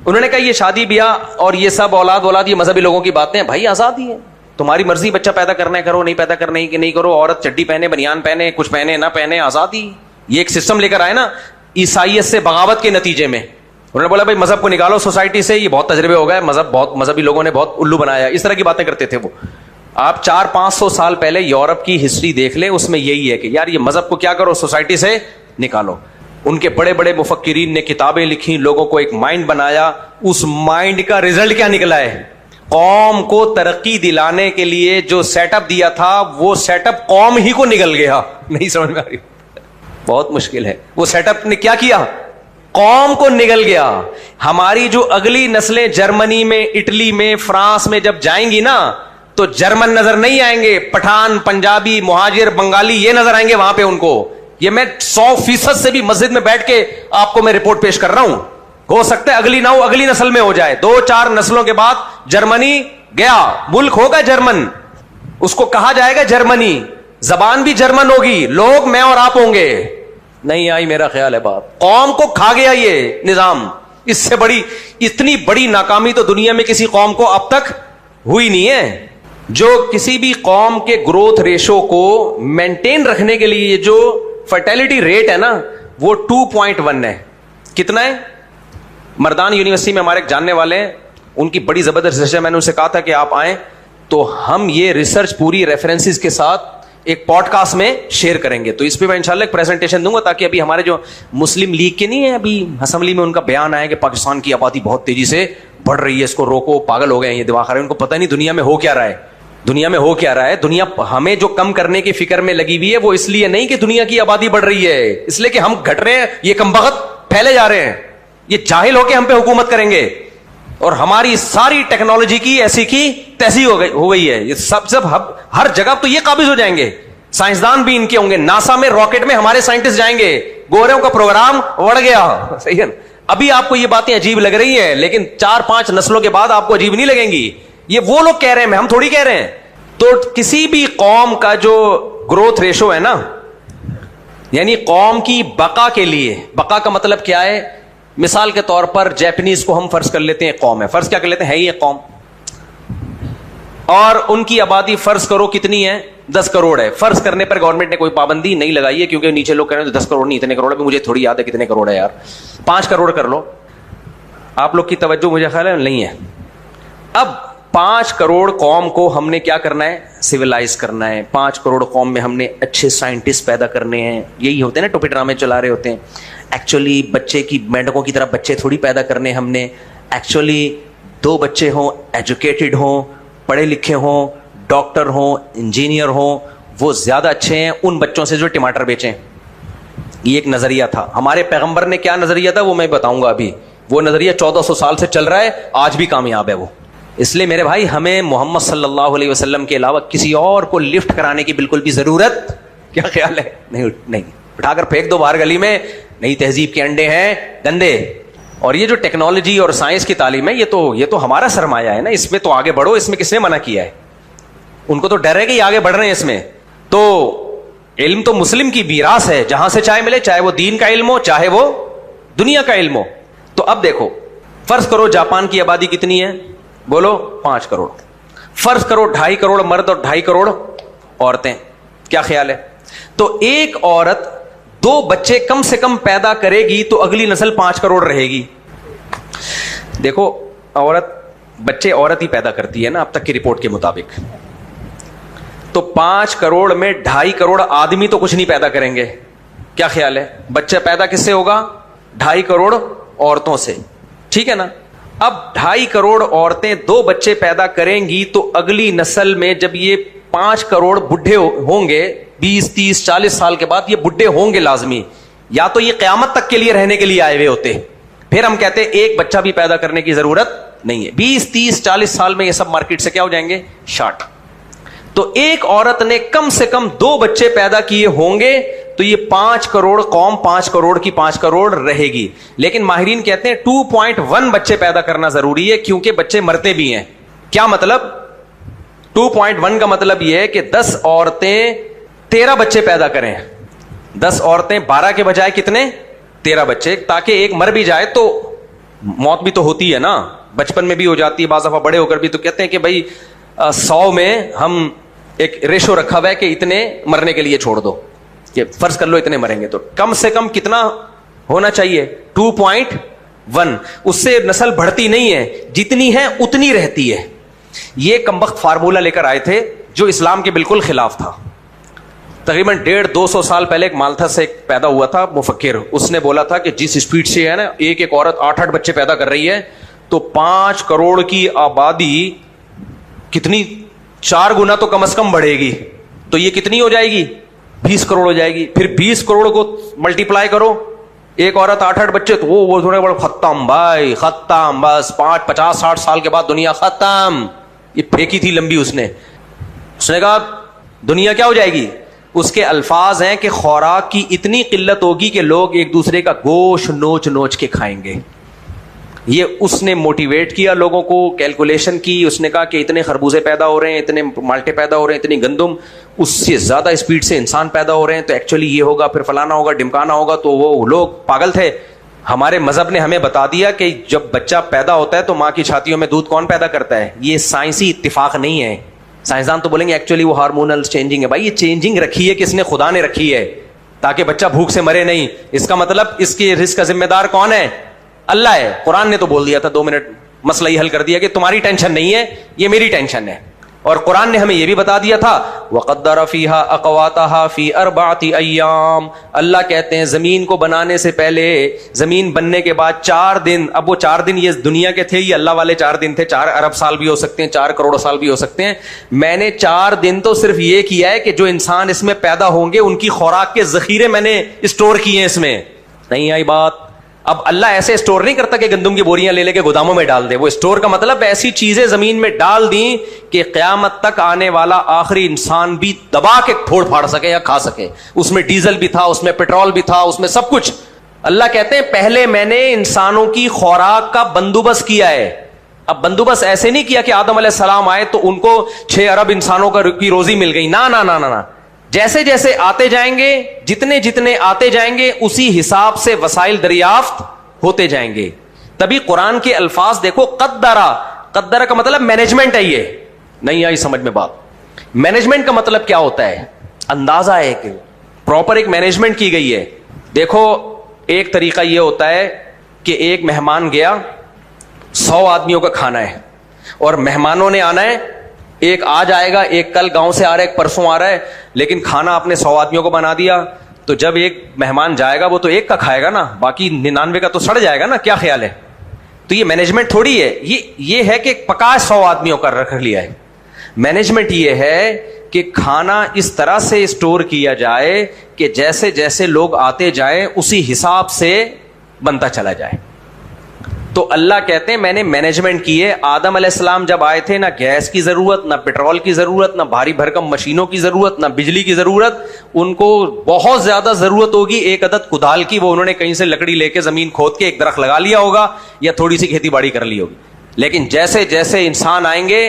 انہوں نے کہا یہ شادی بیاہ اور یہ سب اولاد یہ مذہبی لوگوں کی باتیں ہیں. بھائی آزادی ہے, تمہاری مرضی, بچہ پیدا کرنا ہے کرو, نہیں پیدا کرنا ہے کہ نہیں کرو, عورت چڈی پہنے, بنیان پہنے, کچھ پہنے نہ پہنے, آزادی. یہ ایک سسٹم لے کر آئے نا عیسائیت سے بغاوت کے نتیجے میں. انہوں نے بولا بھائی مذہب کو نکالو سوسائٹی سے, یہ بہت تجربے ہو گئے, بہت مذہبی لوگوں نے بہت الو بنایا. اس طرح کی باتیں کرتے تھے وہ. آپ 400-500 سال پہلے یورپ کی ہسٹری دیکھ لیں, اس میں یہی ہے کہ یار یہ مذہب کو کیا کرو, سوسائٹی سے نکالو. ان کے بڑے بڑے مفکرین نے کتابیں لکھی, لوگوں کو ایک مائنڈ بنایا. اس مائنڈ کا رزلٹ کیا نکلا ہے؟ قوم کو ترقی دلانے کے لیے جو سیٹ اپ دیا تھا وہ سیٹ اپ قوم ہی کو نکل گیا. نہیں سمجھ میں آ رہی؟ بہت مشکل ہے. وہ سیٹ اپ نے کیا کیا؟ قوم کو نگل گیا. ہماری جو اگلی نسلیں جرمنی میں, اٹلی میں, فرانس میں جب جائیں گی نا تو جرمن نظر نہیں آئیں گے, پٹھان, پنجابی, مہاجر, بنگالی یہ نظر آئیں گے وہاں پہ ان کو. یہ میں 100% سے بھی مسجد میں بیٹھ کے آپ کو میں رپورٹ پیش کر رہا ہوں. ہو سکتا ہے اگلی نہ ہو, اگلی نسل میں ہو جائے. 2-4 نسلوں کے بعد جرمنی گیا, ملک ہوگا جرمن, اس کو کہا جائے گا جرمنی, زبان بھی جرمن ہوگی, لوگ میں اور آپ ہوں گے. نہیں آئی میرا خیال ہے بات. قوم کو کھا گیا یہ نظام. اس سے بڑی, اتنی بڑی ناکامی تو دنیا میں کسی قوم کو اب تک ہوئی نہیں ہے. جو کسی بھی قوم کے گروتھ ریشو کو مینٹین رکھنے کے لیے جو فرٹیلٹی ریٹ ہے نا وہ 2.1 ہے. کتنا ہے؟ مردان یونیورسٹی میں ہمارے ایک جاننے والے ہیں, ان کی بڑی زبردست ریسرچ ہے. میں نے ان سے کہا تھا کہ آپ آئیں تو ہم یہ ریسرچ پوری ریفرنسز کے ساتھ ایک پوڈ کاسٹ میں شیئر کریں گے. تو اس پہ میں انشاءاللہ ایک پریزنٹیشن دوں گا تاکہ ابھی ہمارے جو مسلم لیگ کے نہیں ہے, ابھی اسمبلی میں ان کا بیان آیا کہ پاکستان کی آبادی بہت تیزی سے بڑھ رہی ہے, اس کو روکو, پاگل ہو گئے ہیں یہ دواخارے, ان کو پتہ نہیں دنیا میں ہو کیا رہا ہے. دنیا میں ہو کیا رہا ہے؟ دنیا ہمیں جو کم کرنے کی فکر میں لگی ہوئی ہے وہ اس لیے نہیں کہ دنیا کی آبادی بڑھ رہی ہے, اس لیے کہ ہم گھٹ رہے ہیں, یہ کمبخت پھیلے جا رہے ہیں, یہ جاہل ہو کے ہم پہ حکومت کریں گے اور ہماری ساری ٹیکنالوجی کی ایسی کی تیسی ہو گئی ہے. یہ سب ہر جگہ تو یہ قابض ہو جائیں گے. سائنسدان بھی ان کے ہوں گے. ناسا میں راکٹ میں ہمارے سائنٹسٹ جائیں گے. گوروں کا پروگرام بڑھ گیا. صحیح ہے. ابھی آپ کو یہ باتیں عجیب لگ رہی ہیں لیکن 4-5 نسلوں کے بعد آپ کو عجیب نہیں لگیں گی. یہ وہ لوگ کہہ رہے ہیں, ہم تھوڑی کہہ رہے ہیں. تو کسی بھی قوم کا جو گروتھ ریشو ہے نا, یعنی قوم کی بقا کے لیے, بقا کا مطلب کیا ہے؟ مثال کے طور پر جیپنیز کو ہم فرض کر لیتے ہیں قوم ہے, فرض کیا کر لیتے ہیں, ہے یہ قوم, اور ان کی آبادی فرض کرو کتنی ہے, 10 کروڑ ہے. فرض کرنے پر گورنمنٹ نے کوئی پابندی نہیں لگائی ہے, کیونکہ نیچے لوگ کہہ رہے ہیں 10 کروڑ نہیں اتنے کروڑ ہے, مجھے تھوڑی یاد ہے کتنے کروڑ ہے یار, 5 کروڑ کر لو. آپ لوگ کی توجہ مجھے خیال ہے نہیں ہے. اب 5 کروڑ قوم کو ہم نے کیا کرنا ہے, سویلائز کرنا ہے. 5 کروڑ قوم میں ہم نے اچھے سائنٹسٹ پیدا کرنے ہیں. یہی ہوتے ہیں نا ٹوپی ڈرامے چلا رہے ہوتے ہیں. ایکچولی بچے کی مینڈکوں کی طرح بچے تھوڑی پیدا کرنے ہم نے. ایکچولی 2 بچے ہوں, ایجوکیٹڈ ہوں, پڑھے لکھے ہوں, ڈاکٹر ہوں, انجینئر ہوں, وہ زیادہ اچھے ہیں ان بچوں سے جو ٹماٹر بیچیں. یہ ایک نظریہ تھا. ہمارے پیغمبر نے کیا نظریہ تھا وہ میں بتاؤں گا ابھی. وہ نظریہ 1400 سال سے چل رہا ہے, آج بھی کامیاب ہے وہ. اس لیے میرے بھائی ہمیں محمد صلی اللہ علیہ وسلم کے علاوہ کسی اور کو لفٹ کرانے کی بالکل بھی ضرورت, کیا خیال ہے, نہیں. اٹھا کر پھینک دو باہر گلی میں, نئی تہذیب کے انڈے ہیں گندے. اور یہ جو ٹیکنالوجی اور سائنس کی تعلیم ہے یہ تو ہمارا سرمایہ ہے نا, اس میں تو آگے بڑھو. اس میں کس نے منع کیا ہے؟ ان کو تو ڈر ہے کہ یہ آگے بڑھ رہے ہیں اس میں. تو علم تو مسلم کی میراث ہے, جہاں سے چاہے ملے, چاہے وہ دین کا علم ہو چاہے وہ دنیا کا علم ہو. تو اب دیکھو, فرض کرو جاپان کی آبادی کتنی ہے, بولو 5 کروڑ. فرض کرو 2.5 کروڑ مرد اور 2.5 کروڑ عورتیں. کیا خیال ہے؟ تو ایک عورت 2 بچے کم سے کم پیدا کرے گی تو اگلی نسل 5 کروڑ رہے گی. دیکھو بچے عورت ہی پیدا کرتی ہے نا اب تک کی رپورٹ کے مطابق. تو 5 کروڑ میں 2.5 کروڑ آدمی تو کچھ نہیں پیدا کریں گے. کیا خیال ہے؟ بچہ پیدا کس سے ہوگا؟ 2.5 کروڑ عورتوں سے. ٹھیک ہے نا. اب 2.5 کروڑ عورتیں 2 بچے پیدا کریں گی تو اگلی نسل میں جب یہ 5 کروڑ بڈھے ہوں گے 20 30 40 سال کے بعد, یہ بڈھے ہوں گے لازمی, یا تو یہ قیامت تک کے لیے رہنے کے لیے آئے ہوئے ہوتے. پھر ہم کہتے ہیں ایک بچہ بھی پیدا کرنے کی ضرورت نہیں ہے. 20 30 40 سال میں یہ سب مارکیٹ سے کیا ہو جائیں گے, شارٹ. تو ایک عورت نے کم سے کم 2 بچے پیدا کیے ہوں گے تو یہ 5 کروڑ قوم 5 کروڑ کی 5 کروڑ رہے گی. لیکن ماہرین کہتے ہیں 2.1 بچے پیدا کرنا ضروری ہے, کیونکہ بچے مرتے بھی ہیں. کیا مطلب؟ 2.1 کا مطلب یہ ہے کہ 10 عورتیں 13 بچے پیدا کریں. 10 عورتیں 12 کے بجائے کتنے؟ 13 بچے, تاکہ ایک مر بھی جائے تو موت بھی تو ہوتی ہے نا, بچپن میں بھی ہو جاتی ہے, بعض دفعہ بڑے ہو کر بھی. تو کہتے ہیں کہ بھائی 100 میں ہم ایک ریشو رکھا ہوا ہے کہ اتنے مرنے کے لیے چھوڑ دو, کہ فرض کر لو اتنے مریں گے, تو کم سے کم کتنا ہونا چاہیے؟ 2.1. اس سے نسل بڑھتی نہیں ہے, جتنی ہے اتنی رہتی ہے. یہ کمبخت فارمولہ لے کر آئے تھے جو اسلام کے بالکل خلاف تھا. تقریباً 150-200 سال پہلے ایک مالتھا سے پیدا ہوا تھا مفکر. اس نے بولا تھا کہ جس اسپیڈ سے ہے نا ایک عورت 8 بچے پیدا کر رہی ہے تو 5 کروڑ کی آبادی کتنی 4 گنا تو کم از کم بڑھے گی. تو یہ کتنی ہو جائے گی؟ 20 کروڑ ہو جائے گی. پھر 20 کروڑ کو ملٹیپلائی کرو, ایک عورت 8 بچے, تو وہ تھوڑے بڑے ختم بھائی ختم, بس 50-60 سال کے بعد دنیا ختم. یہ پھینکی تھی لمبی اس نے کہا دنیا کیا ہو جائے گی. اس کے الفاظ ہیں کہ خوراک کی اتنی قلت ہوگی کہ لوگ ایک دوسرے کا گوشت نوچ نوچ کے کھائیں گے. یہ اس نے موٹیویٹ کیا لوگوں کو, کیلکولیشن کی. اس نے کہا کہ اتنے خربوزے پیدا ہو رہے ہیں, اتنے مالٹے پیدا ہو رہے ہیں, اتنی گندم, اس سے زیادہ اسپیڈ سے انسان پیدا ہو رہے ہیں, تو ایکچولی یہ ہوگا, پھر فلانا ہوگا, ڈمکانا ہوگا. تو وہ لوگ پاگل تھے. ہمارے مذہب نے ہمیں بتا دیا کہ جب بچہ پیدا ہوتا ہے تو ماں کی چھاتیوں میں دودھ کون پیدا کرتا ہے. یہ سائنسی اتفاق نہیں ہے. سائنسدان تو بولیں گے ایکچولی وہ ہارمونل چینجنگ ہے. بھائی یہ چینجنگ رکھی ہے کس نے؟ خدا نے رکھی ہے, تاکہ بچہ بھوک سے مرے نہیں. اس کا مطلب اس کے رزق کا ذمہ دار کون ہے؟ اللہ ہے. قرآن نے تو بول دیا تھا 2 منٹ مسئلہ یہ حل کر دیا کہ تمہاری ٹینشن نہیں ہے, یہ میری ٹینشن ہے. اور قرآن نے ہمیں یہ بھی بتا دیا تھا وَقَدَّرَ فِيهَا أَقْوَاتَهَا فِي 4 أَيَّامٍ. اللہ کہتے ہیں زمین کو بنانے سے پہلے, زمین بننے کے بعد 4 دن. اب وہ 4 دن یہ دنیا کے تھے, یہ اللہ والے 4 دن تھے. 4 ارب سال بھی ہو سکتے ہیں, 4 کروڑ سال بھی ہو سکتے ہیں. میں نے 4 دن تو صرف یہ کیا ہے کہ جو انسان اس میں پیدا ہوں گے ان کی خوراک کے ذخیرے میں نے اسٹور کیے ہیں. اس میں نہیں آئی بات. اب اللہ ایسے اسٹور نہیں کرتا کہ گندم کی بوریاں لے کے گوداموں میں ڈال دے. وہ اسٹور کا مطلب ایسی چیزیں زمین میں ڈال دیں کہ قیامت تک آنے والا آخری انسان بھی دبا کے پھوڑ پھاڑ سکے یا کھا سکے. اس میں ڈیزل بھی تھا, اس میں پیٹرول بھی تھا, اس میں سب کچھ. اللہ کہتے ہیں پہلے میں نے انسانوں کی خوراک کا بندوبست کیا ہے. اب بندوبست ایسے نہیں کیا کہ آدم علیہ السلام آئے تو ان کو 6 ارب انسانوں کی روزی مل گئی. نہ جیسے جیسے آتے جائیں گے, جتنے جتنے آتے جائیں گے, اسی حساب سے وسائل دریافت ہوتے جائیں گے. تبھی قرآن کے الفاظ دیکھو, قدرہ کا مطلب مینجمنٹ ہے. یہ نہیں آئی سمجھ میں بات. مینجمنٹ کا مطلب کیا ہوتا ہے؟ اندازہ ہے کہ پراپر ایک مینجمنٹ کی گئی ہے. دیکھو ایک طریقہ یہ ہوتا ہے کہ ایک مہمان گیا, 100 آدمیوں کا کھانا ہے اور مہمانوں نے آنا ہے, ایک آج آئے گا, ایک کل گاؤں سے آ رہا ہے, ایک پرسوں آ رہا ہے, لیکن کھانا آپ نے 100 آدمیوں کو بنا دیا, تو جب ایک مہمان جائے گا وہ تو ایک کا کھائے گا نا, باقی 99 کا تو سڑ جائے گا نا. کیا خیال ہے؟ تو یہ مینجمنٹ تھوڑی ہے, یہ ہے کہ پکا 100 آدمیوں کا رکھ لیا ہے. مینجمنٹ یہ ہے کہ کھانا اس طرح سے اسٹور کیا جائے کہ جیسے جیسے لوگ آتے جائیں اسی حساب سے بنتا چلا جائے. تو اللہ کہتے ہیں میں نے مینجمنٹ کی ہے. آدم علیہ السلام جب آئے تھے نہ گیس کی ضرورت, نہ پیٹرول کی ضرورت, نہ بھاری بھرکم مشینوں کی ضرورت, نہ بجلی کی ضرورت. ان کو بہت زیادہ ضرورت ہوگی ایک عدد کدال کی, وہ انہوں نے کہیں سے لکڑی لے کے زمین کھود کے ایک درخت لگا لیا ہوگا یا تھوڑی سی کھیتی باڑی کر لی ہوگی. لیکن جیسے جیسے انسان آئیں گے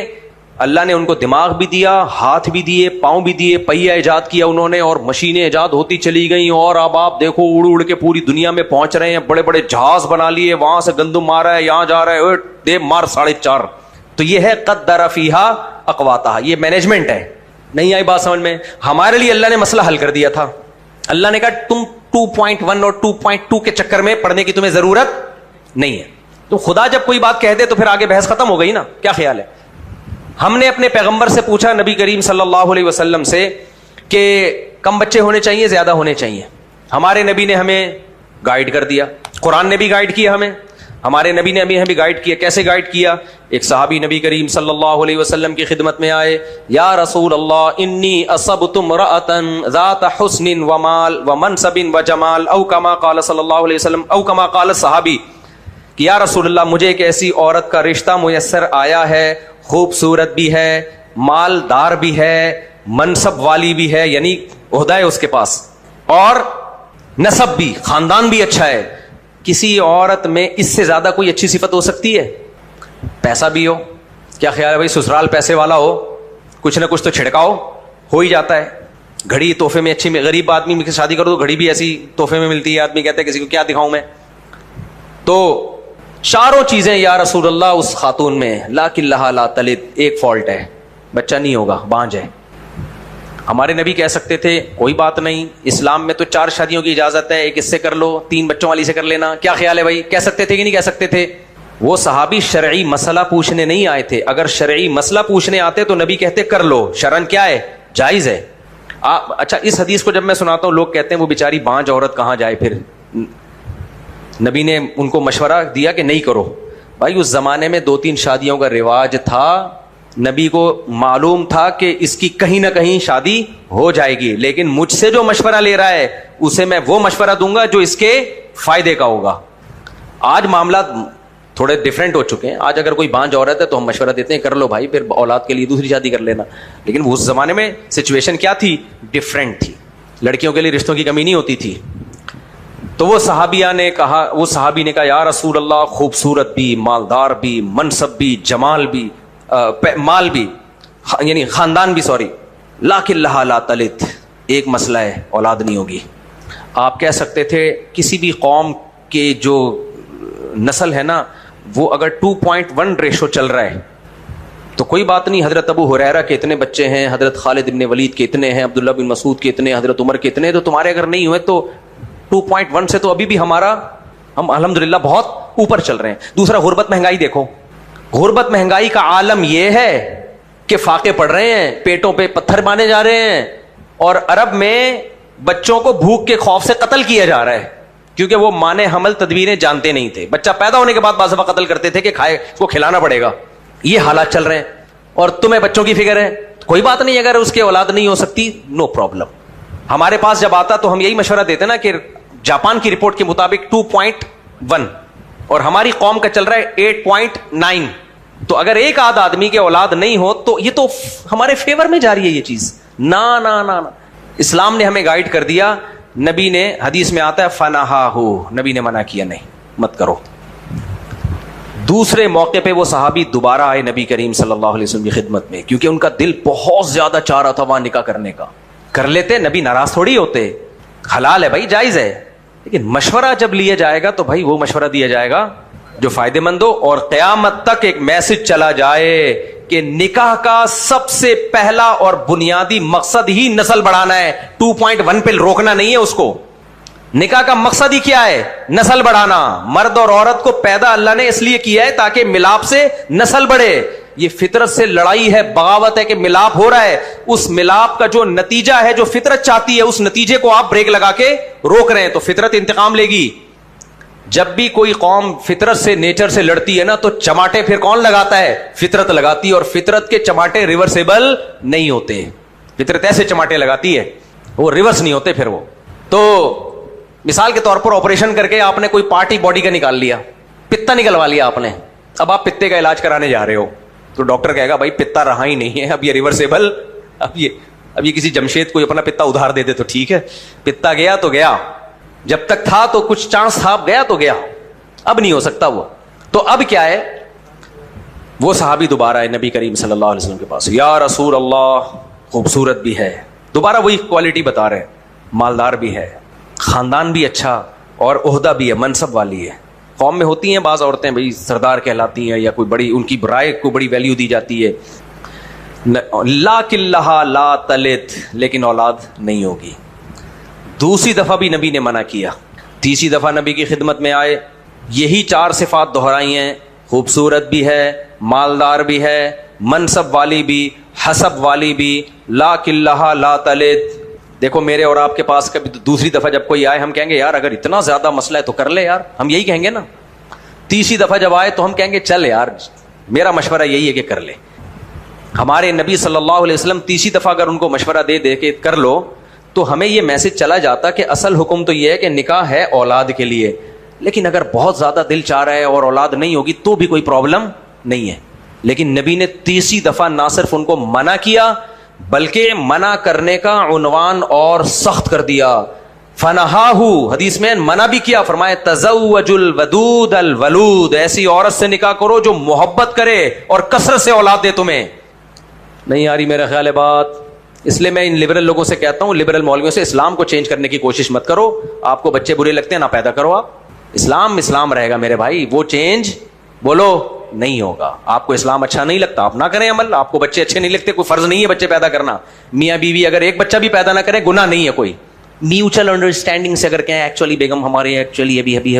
اللہ نے ان کو دماغ بھی دیا, ہاتھ بھی دیے, پاؤں بھی دیے, پہیا ایجاد کیا انہوں نے, اور مشینیں ایجاد ہوتی چلی گئیں. اور اب آپ دیکھو اڑ اڑ کے پوری دنیا میں پہنچ رہے ہیں, بڑے بڑے جہاز بنا لیے, وہاں سے گندم آ رہا ہے, یہاں جا رہا ہے, دے مار 4.5. تو یہ ہے قدر فیہا اقواتہا, یہ مینجمنٹ ہے. نہیں آئی بات سمجھ میں؟ ہمارے لیے اللہ نے مسئلہ حل کر دیا تھا. اللہ نے کہا تم 2.1 اور 2.2 کے چکر میں پڑھنے کی تمہیں ضرورت نہیں ہے. تو خدا جب کوئی بات کہہ دے تو پھر آگے بحث ختم ہو گئی نا. کیا خیال ہے؟ ہم نے اپنے پیغمبر سے پوچھا, نبی کریم صلی اللہ علیہ وسلم سے, کہ کم بچے ہونے چاہیے زیادہ ہونے چاہیے؟ ہمارے نبی نے ہمیں گائیڈ کر دیا, قرآن نے بھی گائیڈ کیا ہمیں, ہمارے نبی نے ہمیں گائیڈ کیا. کیسے گائیڈ کیا؟ ایک صحابی نبی کریم صلی اللہ علیہ وسلم کی خدمت میں آئے, یا رسول اللہ انی اصبت امرأۃ ذات حسن ومال ومنصب وجمال, او کما قال صلی اللہ علیہ وسلم, او کما قال صحابی, کہ یا رسول اللہ مجھے ایک ایسی عورت کا رشتہ میسر آیا ہے, خوبصورت بھی ہے, مالدار بھی ہے, منصب والی بھی ہے, یعنی عہدہ ہے اس کے پاس, اور نسب بھی, خاندان بھی اچھا ہے. کسی عورت میں اس سے زیادہ کوئی اچھی صفت ہو سکتی ہے؟ پیسہ بھی ہو. کیا خیال ہے بھائی؟ سسرال پیسے والا ہو, کچھ نہ کچھ تو چھڑکاؤ ہو ہی جاتا ہے. گھڑی تحفے میں اچھی, غریب آدمی کی شادی کرو تو گھڑی بھی ایسی تحفے میں ملتی ہے, آدمی کہتا ہے کسی کو کیا دکھاؤں میں. تو چاروں چیزیں یا رسول اللہ اس خاتون میں, لاکن لہا لا تلد, ایک فالٹ ہے, بچہ نہیں ہوگا, بانجھ ہے. ہمارے نبی کہہ سکتے تھے کوئی بات نہیں, اسلام میں تو 4 شادیوں کی اجازت ہے, ایک اس سے کر لو, 3 بچوں والی سے کر لینا. کیا خیال ہے بھائی؟ کہہ سکتے تھے کہ نہیں کہہ سکتے تھے؟ وہ صحابی شرعی مسئلہ پوچھنے نہیں آئے تھے. اگر شرعی مسئلہ پوچھنے آتے تو نبی کہتے کر لو, شرعن کیا ہے, جائز ہے. اچھا اس حدیث کو جب میں سناتا ہوں لوگ کہتے ہیں وہ بیچاری بانجھ عورت کہاں جائے, پھر نبی نے ان کو مشورہ دیا کہ نہیں کرو. بھائی اس زمانے میں 2-3 شادیوں کا رواج تھا, نبی کو معلوم تھا کہ اس کی کہیں نہ کہیں شادی ہو جائے گی, لیکن مجھ سے جو مشورہ لے رہا ہے اسے میں وہ مشورہ دوں گا جو اس کے فائدے کا ہوگا. آج معاملات تھوڑے ڈفرینٹ ہو چکے ہیں. آج اگر کوئی بانجھ عورت ہے تو ہم مشورہ دیتے ہیں کر لو بھائی, پھر اولاد کے لیے دوسری شادی کر لینا. لیکن اس زمانے میں سچویشن کیا تھی؟ ڈفرینٹ تھی. لڑکیوں کے لیے رشتوں کی کمی نہیں ہوتی تھی. تو وہ صحابی نے کہا یا رسول اللہ خوبصورت بھی, مالدار بھی, منصب بھی, جمال بھی, مال بھی, یعنی خاندان بھی, لاکن لہا لا تلد, ایک مسئلہ ہے, اولاد نہیں ہوگی. آپ کہہ سکتے تھے کسی بھی قوم کے جو نسل ہے نا وہ اگر 2.1 ریشو چل رہا ہے تو کوئی بات نہیں. حضرت ابو ہریرہ کے اتنے بچے ہیں, حضرت خالد ابن ولید کے اتنے ہیں, عبداللہ بن مسعود کے اتنے, حضرت عمر کے اتنے, تو تمہارے اگر نہیں ہوئے تو 2.1 سے تو ابھی بھی ہم الحمدللہ بہت اوپر چل رہے ہیں. دوسرا غربت مہنگائی دیکھو. غربت مہنگائی کا عالم یہ ہے کہ فاقے پڑ رہے ہیں, پیٹوں پہ پتھر باندھے جا رہے ہیں, اور عرب میں بچوں کو بھوک کے خوف سے قتل کیا جا رہا ہے کیونکہ وہ مانے حمل تدبیریں جانتے نہیں تھے. بچہ پیدا ہونے کے بعد بعض دفعہ قتل کرتے تھے کہ کھائے, اس کو کھلانا پڑے گا. یہ حالات چل رہے ہیں. اور تمہیں بچوں کی فکر ہے, کوئی بات نہیں, اگر اس کی اولاد نہیں ہو سکتی نو پرابلم. ہمارے پاس جب آتا تو ہم یہی مشورہ دیتے نا کہ جاپان کی رپورٹ کے مطابق 2.1 اور ہماری قوم کا چل رہا ہے 8.9. تو اگر ایک آدھ آدمی کے اولاد نہیں ہو تو یہ تو ہمارے فیور میں جا رہی ہے یہ چیز. نا نا نا نا, اسلام نے ہمیں گائیڈ کر دیا. نبی نے, حدیث میں آتا ہے فنہاہو, نبی نے منع کیا نہیں مت کرو. دوسرے موقع پہ وہ صحابی دوبارہ آئے نبی کریم صلی اللہ علیہ وسلم کی خدمت میں کیونکہ ان کا دل بہت زیادہ چاہ رہا تھا وہاں نکاح کرنے کا. کر لیتے, نبی ناراض تھوڑی ہوتے, حلال ہے بھائی, جائز ہے. لیکن مشورہ جب لیا جائے گا تو بھائی وہ مشورہ دیا جائے گا جو فائدے مند ہو, اور قیامت تک ایک میسج چلا جائے کہ نکاح کا سب سے پہلا اور بنیادی مقصد ہی نسل بڑھانا ہے, 2.1 پہ روکنا نہیں ہے اس کو. نکاح کا مقصد ہی کیا ہے؟ نسل بڑھانا. مرد اور عورت کو پیدا اللہ نے اس لیے کیا ہے تاکہ ملاپ سے نسل بڑھے. یہ فطرت سے لڑائی ہے, بغاوت ہے کہ ملاپ ہو رہا ہے. اس ملاپ کا جو نتیجہ ہے, جو فطرت چاہتی ہے, اس نتیجے کو آپ بریک لگا کے روک رہے ہیں, تو فطرت انتقام لے گی. جب بھی کوئی قوم فطرت سے, نیچر سے لڑتی ہے نا, تو چماٹے پھر کون لگاتا ہے؟ فطرت لگاتی ہے. اور فطرت کے چماٹے ریورسیبل نہیں ہوتے. فطرت ایسے چماٹے لگاتی ہے, وہ ریورس نہیں ہوتے پھر وہ. تو مثال کے طور پر آپریشن کر کے آپ نے کوئی پارٹی باڈی کا نکال لیا, پتا نکلوا لیا آپ نے. اب آپ پتے کا علاج کرانے جا رہے ہو, تو ڈاکٹر کہے گا بھائی پتا رہا ہی نہیں ہے, اب یہ ریورسیبل, اب یہ کسی جمشید کو اپنا پتا ادھار دے دے تو ٹھیک ہے. پتا گیا تو گیا, جب تک تھا تو کچھ چانس تھا, گیا تو گیا, اب نہیں ہو سکتا وہ. تو اب کیا ہے, وہ صحابی دوبارہ ہے نبی کریم صلی اللہ علیہ وسلم کے پاس. یا رسول اللہ, خوبصورت بھی ہے, دوبارہ وہی کوالٹی بتا رہے ہیں, مالدار بھی ہے, خاندان بھی اچھا, اور عہدہ بھی ہے, منصب والی ہے. قوم میں ہوتی ہیں بعض عورتیں بھائی سردار کہلاتی ہیں, یا کوئی بڑی, ان کی رائے کو بڑی ویلیو دی جاتی ہے. لا کلھا لا تلد, لیکن اولاد نہیں ہوگی. دوسری دفعہ بھی نبی نے منع کیا. تیسری دفعہ نبی کی خدمت میں آئے, یہی 4 صفات دہرائی ہیں, خوبصورت بھی ہے, مالدار بھی ہے, منصب والی بھی, حسب والی بھی, لا کلھا لا تلد. دیکھو میرے اور آپ کے پاس کبھی دوسری دفعہ جب کوئی آئے, ہم کہیں گے یار اگر اتنا زیادہ مسئلہ ہے تو کر لے یار, ہم یہی کہیں گے نا. تیسری دفعہ جب آئے تو ہم کہیں گے چل یار, میرا مشورہ یہی ہے کہ کر لے. ہمارے نبی صلی اللہ علیہ وسلم تیسری دفعہ اگر ان کو مشورہ دے کے کر لو, تو ہمیں یہ میسج چلا جاتا کہ اصل حکم تو یہ ہے کہ نکاح ہے اولاد کے لیے, لیکن اگر بہت زیادہ دل چاہ رہا ہے اور اولاد نہیں ہوگی تو بھی کوئی پرابلم نہیں ہے. لیکن نبی نے تیسری دفعہ نہ صرف ان کو منع کیا, بلکہ منع کرنے کا عنوان اور سخت کر دیا. فنہاہو, حدیث میں منع بھی کیا, فرمائے تزوج الودود الولود, ایسی عورت سے نکاح کرو جو محبت کرے اور کثرت سے اولاد دے تمہیں. نہیں آ رہی میرا خیال ہے بات, اس لیے میں ان لبرل لوگوں سے کہتا ہوں, لبرل مولویوں سے, اسلام کو چینج کرنے کی کوشش مت کرو. آپ کو بچے برے لگتے ہیں, نہ پیدا کرو آپ. اسلام رہے گا میرے بھائی, وہ چینج بولو نہیں ہوگا. آپ کو اسلام اچھا نہیں لگتا, آپ نہ کریں عمل. آپ کو بچے اچھے نہیں لگتے, کوئی فرض نہیں ہے بچے پیدا کرنا. میاں بیوی اگر ایک بچہ بھی پیدا نہ کرے گناہ نہیں ہے کوئی. میوچل انڈرسٹینڈنگ سے اگر کہیں ایکچولی بیگم ہمارے ایکچولی ابھی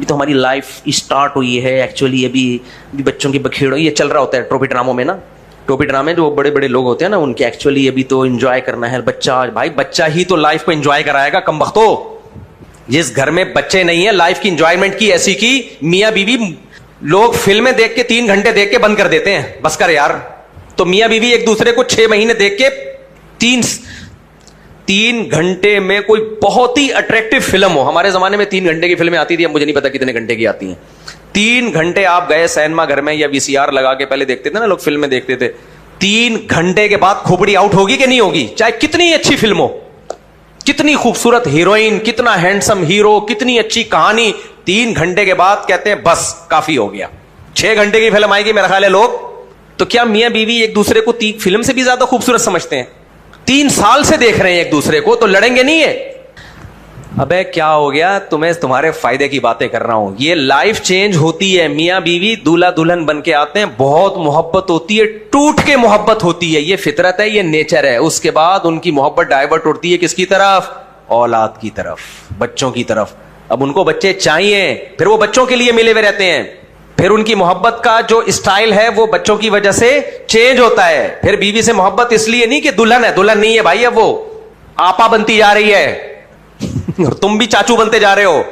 تو ہماری لائف اسٹارٹ ہوئی ہے, ایکچولی ابھی بچوں کی بکھیڑ ہوئی, یہ چل رہا ہوتا ہے ٹروپی ڈراموں میں نا. ٹوپی ڈرامے جو بڑے بڑے لوگ ہوتے ہیں نا, ان کے ایکچولی ابھی تو انجوائے کرنا ہے بچہ. بھائی بچہ ہی تو لائف کو انجوائے کرائے گا کم بختو. جس گھر میں بچے نہیں ہیں, لائف کی انجوائمنٹ کی ایسی کی میاں بیوی لوگ فلمیں دیکھ کے 3 گھنٹے دیکھ کے بند کر دیتے ہیں, بس کر یار. تو میاں بیوی ایک دوسرے کو 6 مہینے دیکھ کے 3 گھنٹے میں کوئی بہت ہی اٹریکٹیو فلم ہو. ہمارے زمانے میں 3 گھنٹے کی فلمیں آتی تھی, اب مجھے نہیں پتا کتنے گھنٹے کی آتی ہیں. 3 گھنٹے آپ گئے سینما گھر میں, یا VCR لگا کے پہلے دیکھتے تھے نا لوگ, فلمیں دیکھتے تھے. 3 گھنٹے کے بعد کھوپڑی آؤٹ ہوگی کہ نہیں ہوگی, چاہے کتنی اچھی فلم ہو, کتنی خوبصورت ہیروئن, کتنا ہینڈسم ہیرو, کتنی اچھی کہانی. 3 گھنٹے کے بعد کہتے ہیں بس کافی ہو گیا. 6 گھنٹے کی فلم آئے گی میرا خیال ہے لوگ. تو کیا میاں بیوی ایک دوسرے کو فلم سے بھی زیادہ خوبصورت سمجھتے ہیں؟ 3 سال سے دیکھ رہے ہیں ایک دوسرے کو, تو لڑیں گے نہیں ہے؟ ابے کیا ہو گیا, تمہیں تمہارے فائدے کی باتیں کر رہا ہوں. یہ لائف چینج ہوتی ہے. میاں بیوی دولہا دلہن بن کے آتے ہیں, بہت محبت ہوتی ہے, ٹوٹ کے محبت ہوتی ہے, یہ فطرت ہے, یہ نیچر ہے. اس کے بعد ان کی محبت ڈائیورٹ ہوتی ہے کس کی طرف؟ اولاد کی طرف, بچوں کی طرف. اب ان کو بچے چاہیے, پھر وہ بچوں کے لیے ملے ہوئے رہتے ہیں. پھر ان کی محبت کا جو اسٹائل ہے وہ بچوں کی وجہ سے چینج ہوتا ہے. پھر بیوی سے محبت اس لیے نہیں کہ دلہن ہے, دلہن نہیں ہے بھائی, اب وہ آپا بنتی جا رہی ہے اور تم بھی چاچو بنتے جا رہے ہو.